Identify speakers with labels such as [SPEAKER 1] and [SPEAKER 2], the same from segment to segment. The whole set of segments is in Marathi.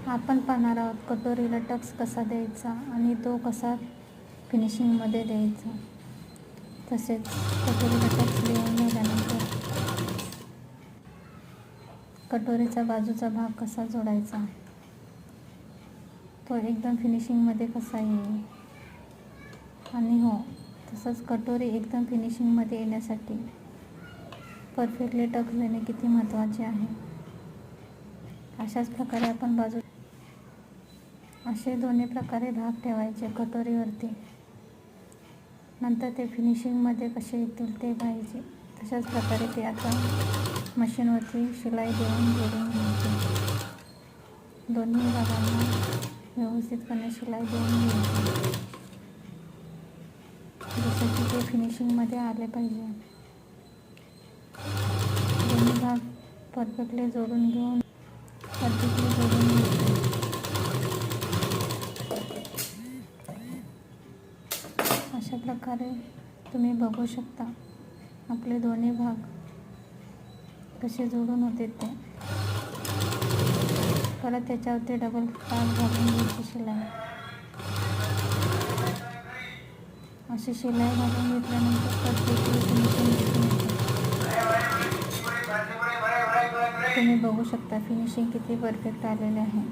[SPEAKER 1] आपण पाहणार आहोत कटोरीला टक्स कसा द्यायचा आणि तो कसा फिनिशिंगमध्ये द्यायचा. तसेच कटोरीला टक्स देऊन झाल्यानंतर कटोरीचा बाजूचा भाग कसा जोडायचा, तो एकदम फिनिशिंगमध्ये कसा येईल. आणि हो, तसंच कटोरी एकदम फिनिशिंगमध्ये येण्यासाठी परफेक्टली टक्स देणे किती महत्त्वाचे आहे. अशाच प्रकारे आपण असे दोन्ही प्रकारे भाग ठेवायचे कटोरीवरती. नंतर ते फिनिशिंगमध्ये कसे येतील ते पाहिजे. तशाच प्रकारे ते आता मशीनवरती शिलाई देऊन जोडून घ्यायची. दोन्ही भागांना व्यवस्थितपणे शिलाई देऊन घ्यायची, जसं की ते फिनिशिंगमध्ये आले पाहिजे. दोन्ही भाग परफेक्टली जोडून घ्यायचे. अशा प्रकारे तुम्ही बघू शकता आपले दोन्ही भाग कसे जोडून होते ते. परत त्याच्यावरती डबल पास घालून घ्यायची शिलाई. अशी शिलाई घालून घेतल्यानंतर परफेक्टली फिनिशिंग दिसून येते. तुम्ही बघू शकता फिनिशिंग किती परफेक्ट आलेले आहे.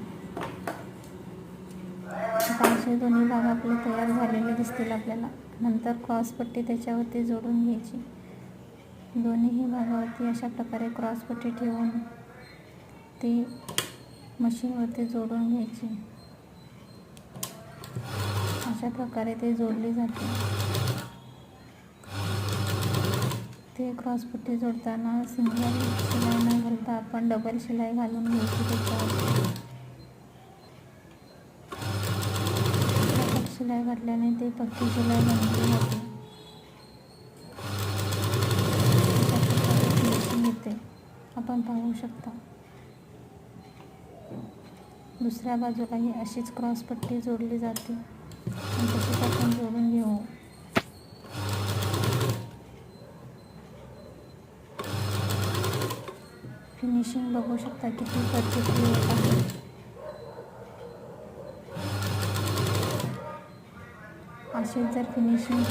[SPEAKER 1] आता असे दोन्ही भाग आपले तयार झालेले दिसतील आपल्याला. नंतर क्रॉसपट्टी त्याच्यावरती जोडून घ्यायची. दोन्हीही भागावरती अशा प्रकारे क्रॉसपट्टी ठेवून ती मशीनवरती जोडून घ्यायची. अशा प्रकारे ते जोडली जाते. ते क्रॉसपट्टी जोडताना सिंगल शिलाई न घालता आपण डबल शिलाई घालून घ्यायची. त्याच्यावरती शिलाई घातल्याने ते पक्की शिलाई बनवली जाते. फिनिशिंग येते, आपण पाहू शकता. दुसऱ्या बाजूलाही अशीच क्रॉसपट्टी जोडली जाते आणि तशीच आपण जोडून घेऊ. फिनिशिंग बघू शकता किती परफेक्टली येत आहे. असे जर फिनिशिंग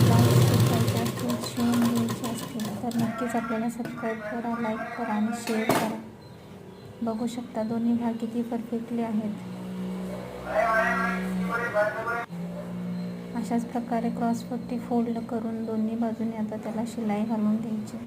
[SPEAKER 1] ब्लाउज शिवायचे असतील, शिवून घ्यायचे असतील तर नक्कीच आपल्याला सबस्क्राईब करा, लाईक करा आणि शेअर करा. बघू शकता दोन्ही भाग किती परफेक्टली आहेत. अशाच प्रकारे क्रॉसपट्टी फोल्ड करून दोन्ही बाजूने आता त्याला शिलाई घालून द्यायची.